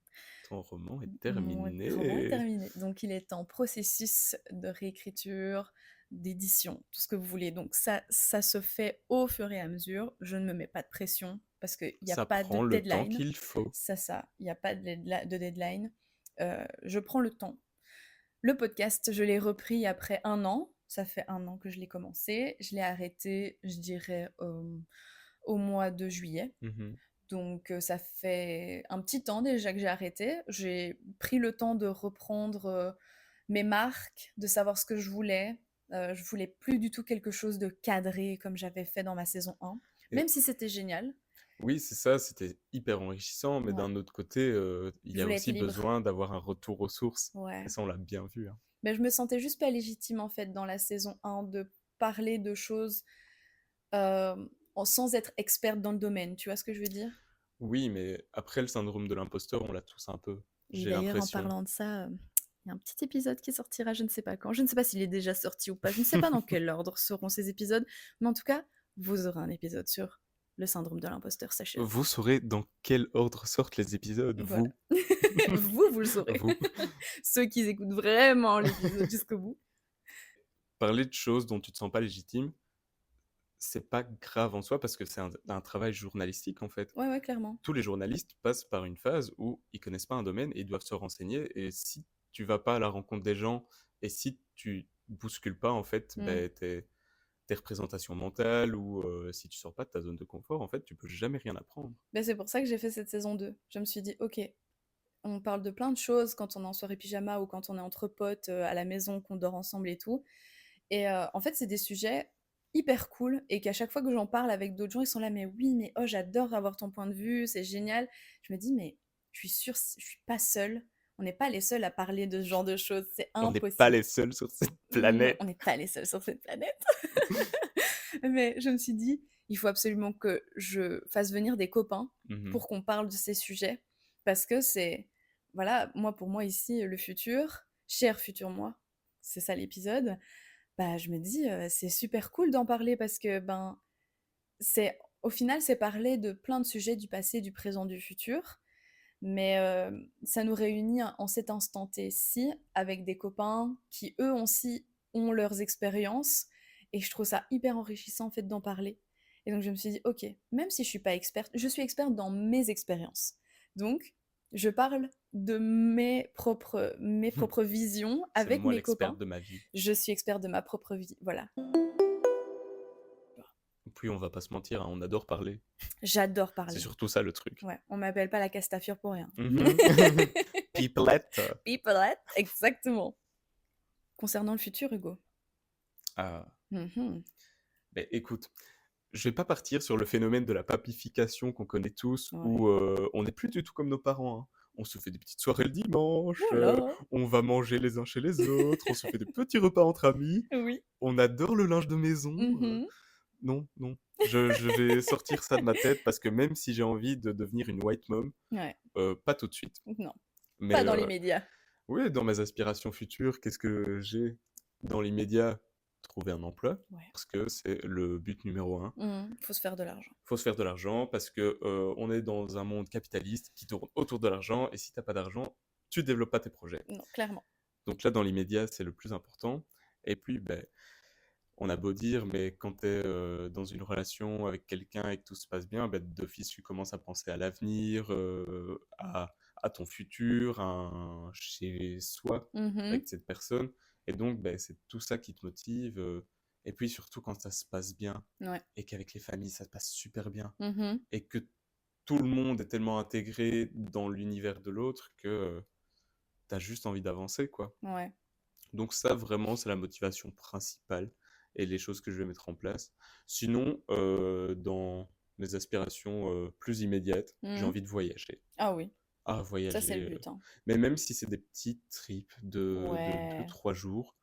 Ton roman est Mon roman est terminé. terminé. Donc, il est en processus de réécriture, d'édition, tout ce que vous voulez. Donc, ça se fait au fur et à mesure. Je ne me mets pas de pression parce qu'il n'y a Ça pas de prend le temps deadline. qu'il faut. Ça. Il n'y a pas de deadline. Je prends le temps. Le podcast, je l'ai repris après 1 an. Ça fait 1 an que je l'ai commencé. Je l'ai arrêté, je dirais, au mois de juillet. Mhm. Donc ça fait un petit temps déjà que j'ai arrêté. J'ai pris le temps de reprendre mes marques, de savoir ce que je voulais. Je voulais plus du tout quelque chose de cadré comme j'avais fait dans ma saison 1, Et même si c'était génial. oui, c'est ça, c'était hyper enrichissant, mais Ouais. d'un autre côté, il Je y a voulais être aussi libre. besoin d'avoir un retour aux sources. Et Ouais. ça, on l'a bien vu, hein. Mais je me sentais juste pas légitime en fait dans la saison 1 de parler de choses euh, sans être experte dans le domaine. Tu vois ce que je veux dire? Oui, mais après, le syndrome de l'imposteur, on l'a tous un peu, Et j'ai d'ailleurs, en l'impression. parlant de ça, il y a un petit épisode qui sortira, je ne sais pas quand. Je ne sais pas s'il est déjà sorti ou pas. Je ne sais pas dans quel ordre seront ces épisodes. Mais en tout cas, vous aurez un épisode sur le syndrome de l'imposteur, sachez-le. Vous saurez dans quel ordre sortent les épisodes, Voilà. vous. Vous le saurez. Vous. Ceux qui écoutent vraiment l'épisode jusqu'au bout. Parler de choses dont tu te sens pas légitime, c'est pas grave en soi parce que c'est un travail journalistique en fait. Ouais, ouais, clairement. Tous les journalistes passent par une phase où ils connaissent pas un domaine et ils doivent se renseigner. Et si tu vas pas à la rencontre des gens et si tu bouscules pas en fait Mm. tes représentations mentales ou si tu sors pas de ta zone de confort, en fait, tu peux jamais rien apprendre. Ben, c'est pour ça que j'ai fait cette saison 2. Je me suis dit, ok, on parle de plein de choses quand on est en soirée pyjama ou quand on est entre potes à la maison, qu'on dort ensemble et tout. Et en fait, c'est des sujets hyper cool et qu'à chaque fois que j'en parle avec d'autres gens, ils sont là, mais oui, mais oh, j'adore avoir ton point de vue, c'est génial. Je me dis, mais je suis sûre, je suis pas seule. On n'est pas les seuls à parler de ce genre de choses, c'est On n'est pas impossible. les seuls sur cette Non, on planète. n'est pas les seuls sur cette planète. Mais je me suis dit, il faut absolument que je fasse venir des copains Mhm. pour qu'on parle de ces sujets. Parce que c'est, voilà, moi pour moi ici, le futur, cher futur moi, c'est ça l'épisode, bah, je me dis, c'est super cool d'en parler parce que, ben, c'est au final, c'est parler de plein de sujets du passé, du présent, du futur, mais ça nous réunit en cet instant T-ci avec des copains qui, eux aussi, ont leurs expériences et je trouve ça hyper enrichissant, en fait, d'en parler et donc je me suis dit: «OK, même si je suis pas experte, je suis experte dans mes expériences». Donc je parle de mes propres visions C'est avec moi mes l'experte copains. de ma vie. Je suis experte de ma propre vie, voilà. Puis on va pas se mentir, hein, on adore parler. J'adore C'est parler. surtout ça le truc. Ouais, on m'appelle pas la Castafiore pour rien. Mhm. Pipelette. Pipelette, exactement. Concernant le futur, Hugo. Ah, Mhm. ben écoute, je vais pas partir sur le phénomène de la papification qu'on connaît tous, Ouais. où on n'est plus du tout comme nos parents, hein. On se fait des petites soirées le dimanche, Voilà. on va manger les uns chez les autres, on se fait des petits repas entre amis, Oui. on adore le linge de maison. Mhm. Non, non. Je vais sortir ça de ma tête parce que même si j'ai envie de devenir une white mom, Ouais. pas tout de suite. Non, Mais pas dans l'immédiat. oui, dans mes aspirations futures, qu'est-ce que j'ai dans l'immédiat? Trouver un emploi, Ouais. parce que c'est le but numéro un. Faut se faire de l'argent. Faut se faire de l'argent parce que on est dans un monde capitaliste qui tourne autour de l'argent et si t'as pas d'argent, tu développes pas tes projets. Non, clairement. Donc là, dans l'immédiat, c'est le plus important. Et puis, ben, on a beau dire, mais quand tu es dans une relation avec quelqu'un et que tout se passe bien, ben, d'office, tu commences à penser à l'avenir, à ton futur, à un chez soi Mhm. avec cette personne. Et donc, ben, c'est tout ça qui te motive. Et puis surtout quand ça se passe bien Ouais. et qu'avec les familles, ça se passe super bien Mhm. et que tout le monde est tellement intégré dans l'univers de l'autre que tu as juste envie d'avancer, quoi. Ouais. Donc ça, vraiment, c'est la motivation principale et les choses que je vais mettre en place. Sinon, dans mes aspirations plus immédiates, j'ai Mhm. envie de voyager. Ah oui, Ah, ça c'est le voyager. but, hein. Mais même si c'est des petits trips de Ouais. 2-3 jours,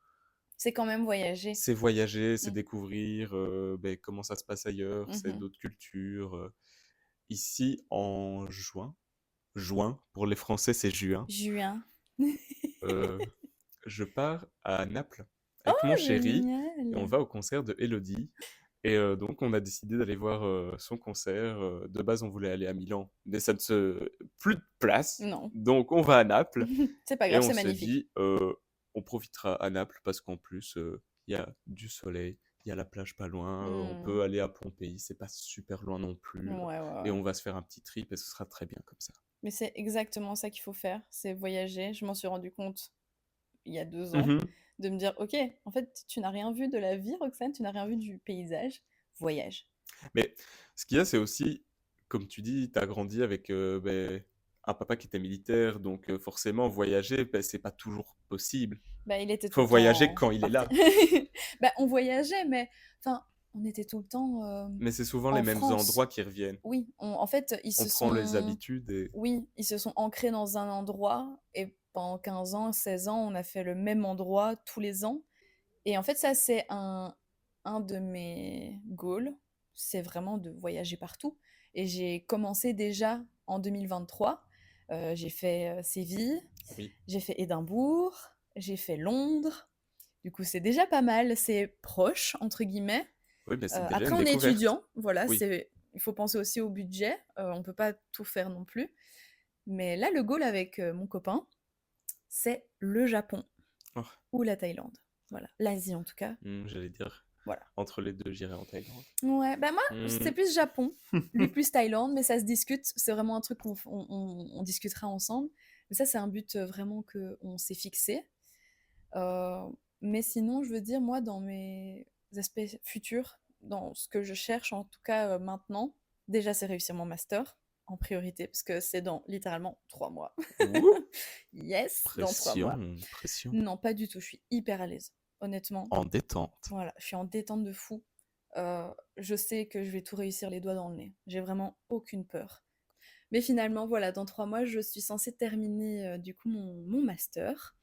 C'est quand même voyager. c'est voyager, c'est Mm. découvrir ben, comment ça se passe ailleurs, c'est Mhm. d'autres cultures. Ici, en juin, pour les Français, c'est juin, Juin. euh, je pars à Naples avec mon Oh, chéri et on génial. va au concert de Elodie. Et donc, on a décidé d'aller voir son concert. De base, on voulait aller à Milan, mais ça ne se... plus de place. Non. Donc, on va à Naples C'est pas et grave, on c'est s'est magnifique. dit, on profitera à Naples parce qu'en plus, il y a du soleil, il y a la plage pas loin, on Mm. peut aller à Pompéi, c'est pas super loin non plus. Ouais, ouais, Et ouais. on va se faire un petit trip et ce sera très bien comme ça. Mais c'est exactement ça qu'il faut faire, c'est voyager. Je m'en suis rendu compte il y a 2 ans, Mhm. de me dire, ok, en fait, tu n'as rien vu de la vie, Roxane, tu n'as rien vu du paysage, voyage. Mais ce qu'il y a, c'est aussi, comme tu dis, tu as grandi avec ben, un papa qui était militaire, donc forcément, voyager, ben, c'est pas toujours possible. Bah, il était tout Faut le voyager temps quand il est parti. là. Bah, on voyageait, mais enfin, on était tout le temps Mais c'est souvent les en mêmes endroits France. qui reviennent. Oui, en fait, On prend les habitudes et... ils se sont ancrés dans un endroit et pendant 15 ans, 16 ans, on a fait le même endroit tous les ans. Et en fait, ça, c'est un de mes goals, c'est vraiment de voyager partout. Et j'ai commencé déjà en 2023. J'ai fait Séville, Oui, j'ai fait Édimbourg, j'ai fait Londres. Du coup, c'est déjà pas mal, c'est proche, entre guillemets. oui, ben, c'est déjà Après, une on est découverte. étudiant, voilà, Oui. il faut penser aussi au budget, on peut pas tout faire non plus. Mais là, le goal avec mon copain, c'est le Japon Oh, ou la Thaïlande. Voilà, l'Asie en tout cas. j'allais dire, Voilà. entre les deux, j'irai en Thaïlande. Ouais, bah moi, Hmm. c'est plus Japon, lui plus Thaïlande, mais ça se discute. C'est vraiment un truc qu'on discutera ensemble. Mais ça, c'est un but vraiment qu'on s'est fixé. Euh, mais sinon, je veux dire, moi, dans mes aspects futurs, dans ce que je cherche, en tout cas maintenant, déjà, c'est réussir mon master en priorité, parce que c'est dans littéralement 3 mois. Ouh, Yes, dans 3 mois. pression, pression. Non, pas du tout, je suis hyper à l'aise, honnêtement. En détente. Voilà, je suis en détente de fou. Je sais que je vais tout réussir les doigts dans le nez. J'ai vraiment aucune peur. Mais finalement, voilà, dans 3 mois, je suis censée terminer du coup mon master.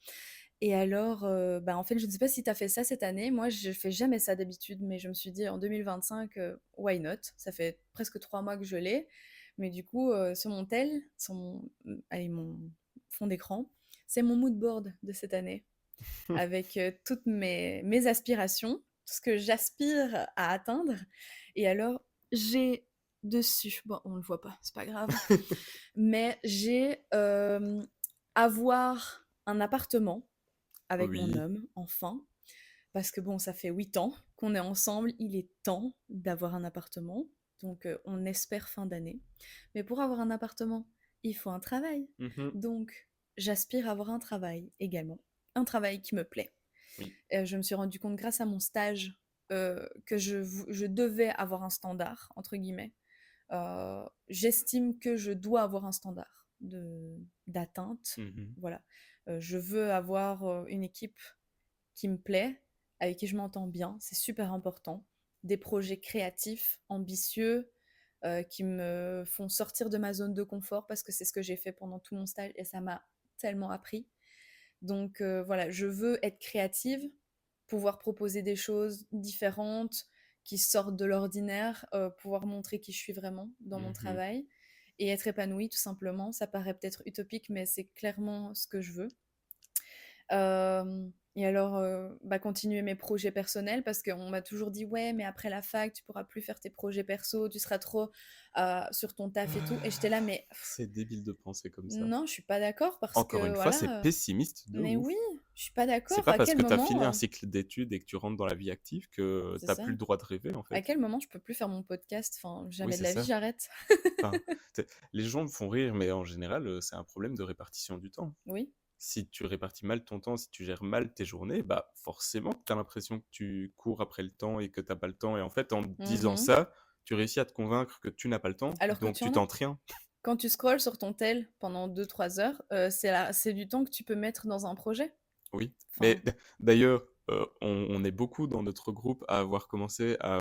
Et alors, bah, en fait, je ne sais pas si tu as fait ça cette année. Moi, je fais jamais ça d'habitude, mais je me suis dit en 2025, why not? Ça fait presque 3 mois que je l'ai. Mais du coup, sur mon tel, sur mon, allez, mon fond d'écran, c'est mon mood board de cette année. avec, toutes mes aspirations, tout ce que j'aspire à atteindre et alors j'ai dessus bon, on le voit pas, c'est pas grave, mais j'ai, avoir un appartement avec mon Oui. homme, enfin, parce que bon, ça fait 8 ans qu'on est ensemble, il est temps d'avoir un appartement, donc on espère fin d'année. Mais pour avoir un appartement, il faut un travail. Mmh. Donc j'aspire à avoir un travail également, un travail qui me plaît. Oui. Je me suis rendu compte grâce à mon stage, que je devais avoir un «standard» entre guillemets. J'estime que je dois avoir un standard d'atteinte, Mmh. voilà. Je veux avoir, une équipe qui me plaît, avec qui je m'entends bien, c'est super important. Des projets créatifs, ambitieux, qui me font sortir de ma zone de confort parce que c'est ce que j'ai fait pendant tout mon stage et ça m'a tellement appris. Donc voilà, je veux être créative, pouvoir proposer des choses différentes qui sortent de l'ordinaire, pouvoir montrer qui je suis vraiment dans mon Mmh. travail et être épanouie tout simplement. Ça paraît peut-être utopique, mais c'est clairement ce que je veux. Et alors, bah, continuer mes projets personnels parce qu'on m'a toujours dit: «Ouais, mais après la fac, tu pourras plus faire tes projets perso, tu seras trop, sur ton taf et tout» et j'étais là: «Mais C'est débile de penser comme ça. non, je suis pas d'accord parce Encore que une fois, c'est voilà, pessimiste de mais ouf. oui, je suis pas C'est d'accord. pas À parce quel que tu as fini moment, un cycle d'études et que tu rentres dans la vie active que c'est tu ça, plus le droit de rêver, en à fait. quel moment je peux plus faire mon podcast? Enfin, Oui, jamais de c'est la vie, ça. j'arrête. Enfin, les gens me font rire, mais en général, c'est un problème de répartition du temps. Oui. Si tu répartis mal ton temps, si tu gères mal tes journées, bah forcément que tu as l'impression que tu cours après le temps et que tu pas le temps. Et en fait, en disant Mmh. ça, tu réussis à te convaincre que tu n'as pas le temps, Alors que donc tu tu en as. tentes rien. Quand tu scrolles sur ton tel pendant 2-3 heures, c'est du temps que tu peux mettre dans un projet. Oui. Mais Enfin, d'ailleurs, on est beaucoup dans notre groupe à avoir commencé à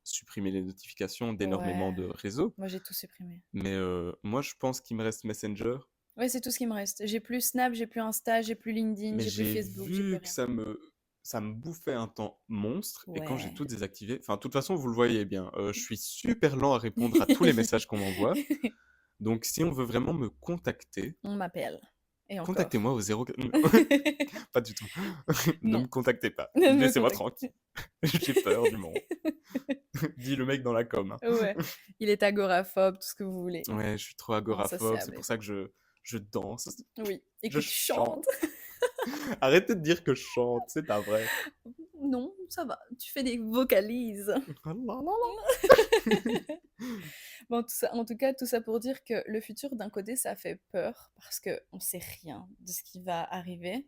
supprimer les notifications d'énormément ouais, de réseaux. moi j'ai tout supprimé. Mais moi, je pense qu'il me reste Messenger. Ouais, c'est tout ce qui me reste. J'ai plus Snap, j'ai plus Insta, j'ai plus LinkedIn, Mais j'ai plus j'ai Facebook, j'ai plus vu que rien. ça me bouffait un temps monstre. Et quand j'ai Ouais. tout désactivé, enfin, de toute façon, vous le voyez bien, je suis super lent à répondre à tous les messages qu'on m'envoie. Donc, si on veut vraiment me contacter, On m'appelle et encore. contactez-moi au 0. Pas du tout. Ne Non, me contactez pas. ne me Laissez-moi contacte. tranquille. J'ai peur du monde. Dit le mec dans la com, hein. Ouais, il est agoraphobe, tout ce que vous voulez. Ouais, je suis trop Non, ça c'est agoraphobe. C'est pour abusé. ça que je danse, Oui, et je que tu chantes. chante. Arrêtez de dire que je chante, c'est pas vrai. Non, ça va, tu fais des vocalises. Ah là là là. Bon, en tout cas, tout ça pour dire que le futur, d'un côté, ça fait peur parce qu'on sait rien de ce qui va arriver.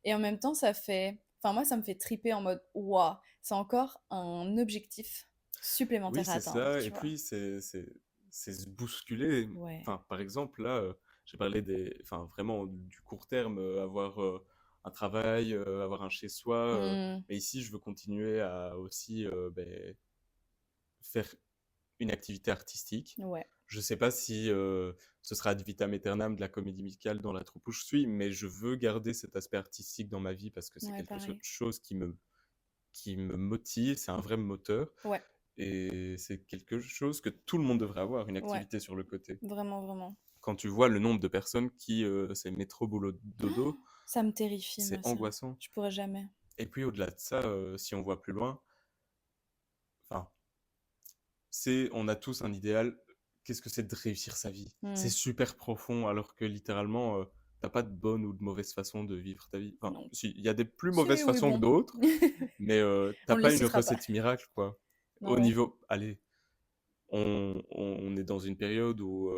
Et en même temps, ça fait. Enfin, moi, ça me fait triper en mode waouh, c'est encore un objectif Oui, supplémentaire à c'est atteindre, ça. Et tu vois. puis, c'est se bousculer. Ouais. Enfin, par exemple, là, j'ai parlé enfin, vraiment du court terme, avoir un travail, avoir un chez-soi. Hmm, Mais ici, je veux continuer à aussi ben, faire une activité artistique. ouais, Je sais pas si ce sera ad vitam aeternam de la comédie musicale dans la troupe où je suis, mais je veux garder cet aspect artistique dans ma vie parce que c'est ouais, quelque pareil. chose qui me motive, c'est un vrai moteur. Ouais, Et c'est quelque chose que tout le monde devrait avoir, une ouais, activité sur le côté. vraiment, vraiment. Quand tu vois le nombre de personnes qui c'est métro boulot dodo, Ça me terrifie, moi, c'est ça. angoissant. Je pourrais jamais. Et puis au-delà de ça, si on voit plus loin, enfin, on a tous un idéal. Qu'est-ce que c'est de réussir sa vie? C'est Hmm, super profond, alors que littéralement, t'as pas de bonne ou de mauvaise façon de vivre ta vie. Enfin, non. si, il y a des plus mauvaises Si, oui, façons que bon. d'autres, mais On t'as ne les pas une citera pas. recette miracle, quoi. Non, Au non. niveau, allez, on est dans une période où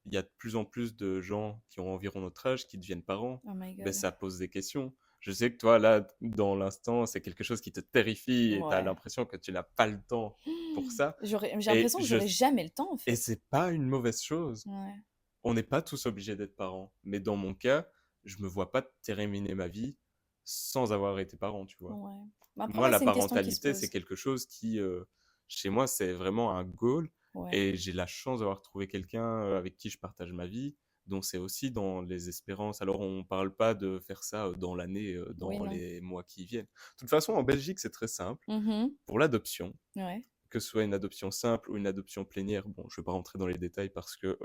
il y a de plus en plus de gens qui ont environ notre âge qui deviennent parents. Oh my Ben, god. ça pose des questions. Je sais que toi, là, dans l'instant, c'est quelque chose qui te terrifie et tu as Ouais. l'impression que tu n'as pas le temps pour ça. J'ai Et, l'impression que j'aurai jamais le temps, en et fait. c'est pas une mauvaise chose. Ouais, On n'est pas tous obligés d'être parents. Mais dans mon cas, je me vois pas terminer ma vie sans avoir été parent, tu vois. ouais. Mais après, Moi, moi, la c'est une question qui se parentalité, c'est pose. quelque chose qui, chez moi, c'est vraiment un goal. Ouais. Et j'ai la chance d'avoir trouvé quelqu'un avec qui je partage ma vie, dont c'est aussi dans les espérances. Alors, on ne parle pas de faire ça dans l'année, Oui, dans non. les mois qui viennent. De toute façon, en Belgique, c'est très simple. Mhm. Pour l'adoption, Ouais. que ce soit une adoption simple ou une adoption plénière, bon, je ne vais pas rentrer dans les détails parce que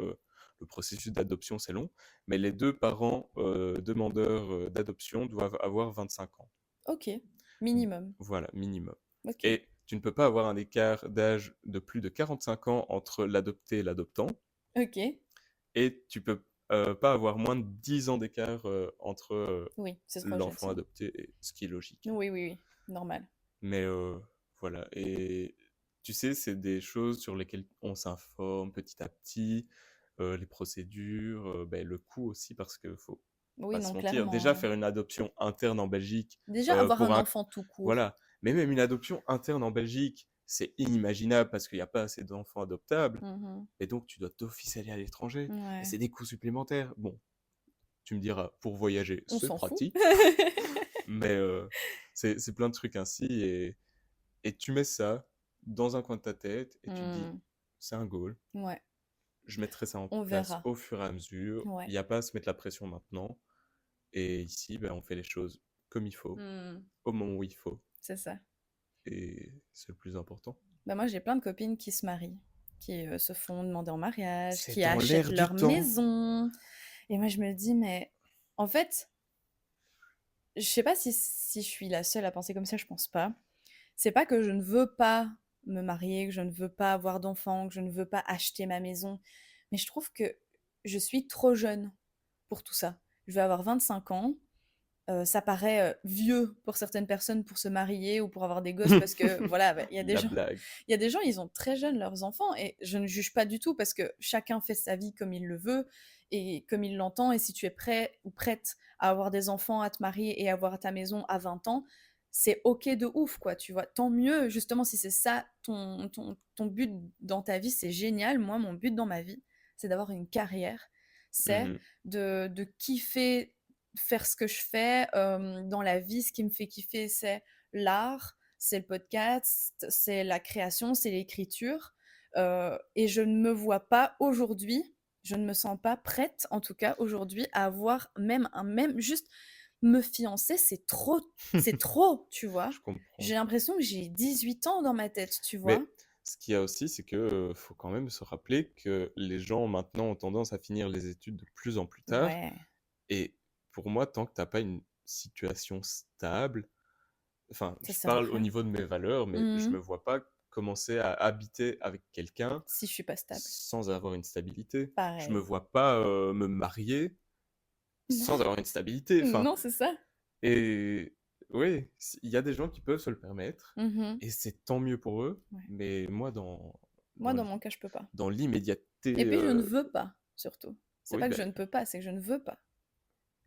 le processus d'adoption, c'est long, mais les deux parents demandeurs d'adoption doivent avoir 25 ans. OK, minimum. Voilà, minimum. OK. Et tu ne peux pas avoir un écart d'âge de plus de 45 ans entre l'adopté et l'adoptant, OK. et tu peux pas avoir moins de 10 ans d'écart entre Oui, c'est trop jeune l'enfant sinon. adopté, ce qui est logique, hein. Oui, oui, oui, normal. Mais voilà, et tu sais, c'est des choses sur lesquelles on s'informe petit à petit, les procédures, ben, le coût aussi, parce qu'il faut Oui, pas se non, mentir. clairement, Déjà, hein. faire une adoption interne en Belgique, Déjà, avoir pour un un... enfant tout court. Voilà, mais même une adoption interne en Belgique, c'est inimaginable parce qu'il n'y a pas assez d'enfants adoptables, Mmh. et donc tu dois d'office aller à l'étranger, et Ouais, c'est des coûts supplémentaires. Bon, tu me diras, pour voyager, on c'est s'en fout. pratique, mais c'est plein de trucs ainsi, et tu mets ça dans un coin de ta tête et tu te dis, Mmh. c'est un goal, Ouais, je mettrai ça en on place verra. au fur et à mesure, il Ouais, n'y a pas à se mettre la pression maintenant, et ici, ben, on fait les choses comme il faut, mmh, au moment où il faut, c'est ça. et c'est le plus important. Bah, moi, j'ai plein de copines qui se marient, qui, se font demander en mariage, C'est qui dans achètent l'air du leur temps. maison et moi, je me dis: «Mais en fait, je sais pas si je suis la seule à penser comme ça, je pense pas. C'est pas que je ne veux pas me marier, que je ne veux pas avoir d'enfants, que je ne veux pas acheter ma maison, mais je trouve que je suis trop jeune pour tout ça. Je vais avoir 25 ans, ça paraît, vieux pour certaines personnes pour se marier ou pour avoir des gosses parce que voilà, bah, il y a des La gens blague. il y a des gens, ils ont très jeunes leurs enfants et je ne juge pas du tout parce que chacun fait sa vie comme il le veut et comme il l'entend et si tu es prêt ou prête à avoir des enfants, à te marier et avoir ta maison à 20 ans, c'est OK de ouf, quoi, tu vois? Tant mieux, justement, si c'est ça ton but dans ta vie, c'est génial. Moi, mon but dans ma vie, c'est d'avoir une carrière, c'est Mhm. de kiffer faire ce que je fais, dans la vie. Ce qui me fait kiffer, c'est l'art, c'est le podcast, c'est la création, c'est l'écriture. Et je ne me vois pas aujourd'hui, je ne me sens pas prête, en tout cas aujourd'hui, à avoir même juste me fiancer, c'est trop, tu vois. Je comprends. J'ai l'impression que j'ai 18 ans dans ma tête, tu vois. Mais ce qu'il y a aussi, c'est que faut quand même se rappeler que les gens maintenant ont tendance à finir les études de plus en plus tard. Ouais, Et pour moi, tant que t'as pas une situation stable, enfin, ça je sert à parle au rien. niveau de mes valeurs, mais je me Mhm. vois pas commencer à habiter avec quelqu'un Si je suis pas stable. sans avoir une stabilité. Je me Pareil. vois pas me marier sans avoir une stabilité. Enfin, Non, c'est ça. et oui, il y a des gens qui peuvent se le permettre, Mhm. et c'est tant mieux pour eux. Ouais. Mais moi, Moi, dans dans mon cas, je peux pas. dans l'immédiateté, Et puis, je ne veux pas, surtout. C'est oui, pas que ben je ne peux pas, c'est que je ne veux pas.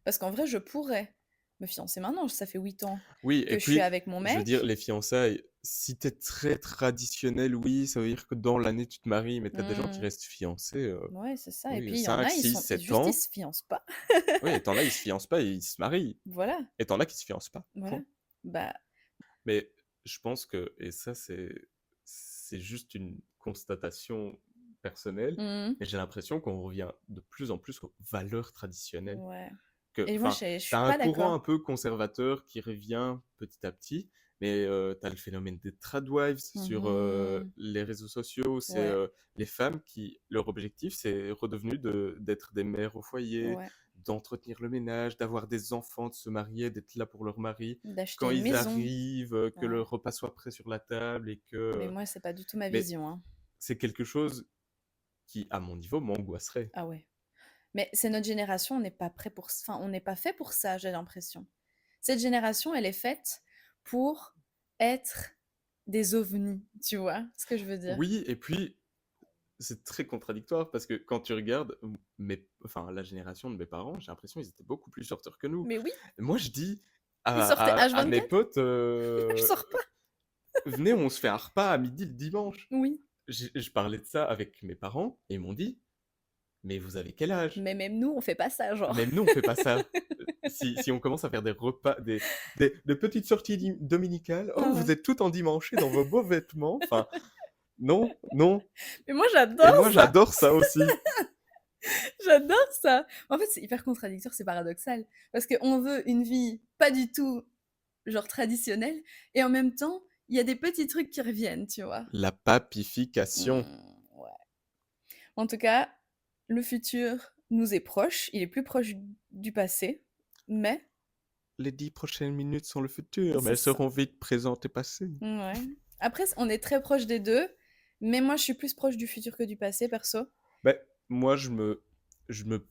Parce qu'en vrai, je pourrais me fiancer maintenant. Ça fait 8 ans oui, et que je suis puis, avec mon je veux dire, mec. les fiançailles, si t'es très traditionnel, oui, ça veut dire que dans l'année, tu te maries, mais t'as des gens qui Hmm. restent fiancés, Ouais, c'est ça. Et oui, puis, il y en 5, a, 6, juste, 7 ils ans. se fiancent pas. Oui, et t'en as, ils se fiancent pas et ils se marient. Voilà, Et t'en as qui se fiancent pas, voilà. point. Bah, Mais je pense que, et ça, c'est juste une constatation personnelle, hmm, mais j'ai l'impression qu'on revient de plus en plus aux valeurs traditionnelles. ouais. Que, Et moi, enfin, je suis t'as un pas courant un d'accord. peu conservateur qui revient petit à petit, mais t'as le phénomène des tradwives sur Mhm. les réseaux sociaux. C'est Ouais, les femmes qui, leur objectif, c'est redevenu d'être des mères au foyer, ouais. d'entretenir le ménage, d'avoir des enfants, de se marier, d'être là pour leur mari D'acheter quand une ils maison. arrivent, que le Ouais. repas soit prêt sur la table et Mais que... moi, c'est pas du tout ma Mais vision, hein. c'est quelque chose qui, à mon niveau, m'angoisserait. Ah ouais. Mais c'est notre génération, on n'est pas prêt pour enfin, on n'est pas fait pour ça, j'ai l'impression. Cette génération, elle est faite pour être des ovnis, tu vois ce que je veux dire? Oui, et puis c'est très contradictoire parce que quand tu regardes enfin, la génération de mes parents, j'ai l'impression qu'ils étaient beaucoup plus sorteurs que nous. Mais oui, Moi, je dis ils sortaient à mes H24. potes, Je sors pas. venez, on se fait un repas à midi le dimanche. Oui, Je parlais de ça avec mes parents et ils m'ont dit, mais vous avez quel âge? mais même nous, on fait pas ça, genre. Même nous, on fait pas ça. Si on commence à faire des repas, des petites sorties dominicales, oh, Ah vous ouais. êtes tout endimanchés dans vos beaux vêtements. Enfin, non, non. Mais moi, Et j'adore moi, ça! j'adore ça aussi. J'adore ça! En fait, c'est hyper contradictoire, c'est paradoxal. Parce qu'on veut une vie pas du tout, genre, traditionnelle et en même temps, il y a des petits trucs qui reviennent, tu vois? La papification. Ouais. En tout cas, le futur nous est proche, il est plus proche du passé, mais Les 10 prochaines minutes sont le futur, mais c'est elles ça. seront vite présentes et passées. Ouais. Après, on est très proche des 2, mais moi, je suis plus proche du futur que du passé, perso. Ben, moi, je me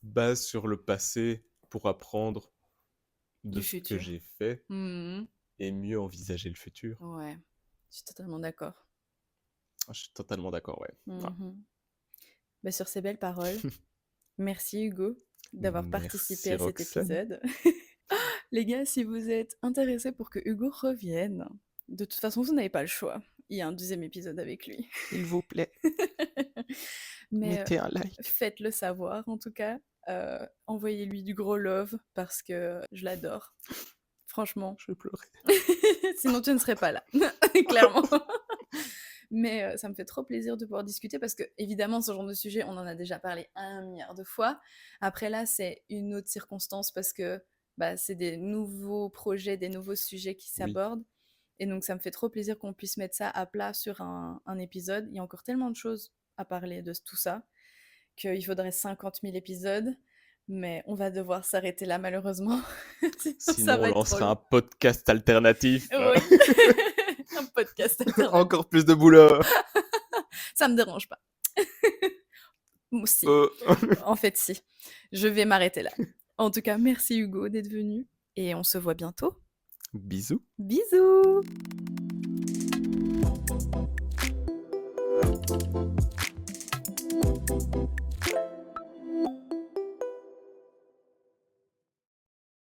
base sur le passé pour apprendre de Du ce que futur. j'ai fait Mmh. et mieux envisager le futur. Ouais, je suis totalement d'accord. Ah, je suis totalement d'accord, ouais. Ah. Mmh. Bah, sur ces belles paroles, merci Hugo d'avoir participé Merci à cet Roxane. épisode. Les gars, si vous êtes intéressés pour que Hugo revienne, de toute façon, vous n'avez pas le choix. Il y a un 2e épisode avec lui. S'il vous plaît, Mais mettez un like. faites-le savoir, en tout cas. Envoyez-lui du gros love parce que je l'adore. Franchement. Je vais pleurer. Sinon, tu ne serais pas là, clairement. Mais ça me fait trop plaisir de pouvoir discuter parce que, évidemment, ce genre de sujet, on en a déjà parlé 1 milliard de fois. Après, là, c'est une autre circonstance parce que bah, c'est des nouveaux projets, des nouveaux sujets qui Oui. s'abordent. Et donc, ça me fait trop plaisir qu'on puisse mettre ça à plat sur un épisode. Il y a encore tellement de choses à parler de tout ça qu'il faudrait 50 000 épisodes. Mais on va devoir s'arrêter là, malheureusement. Sinon, ça Sinon, on va être trop lancera un long. podcast alternatif. Oui, un podcast alternatif. Encore plus de boulot. Ça me dérange pas. Si. En fait, si. Je vais m'arrêter là. En tout cas, merci Hugo d'être venu et on se voit bientôt. Bisous. Bisous!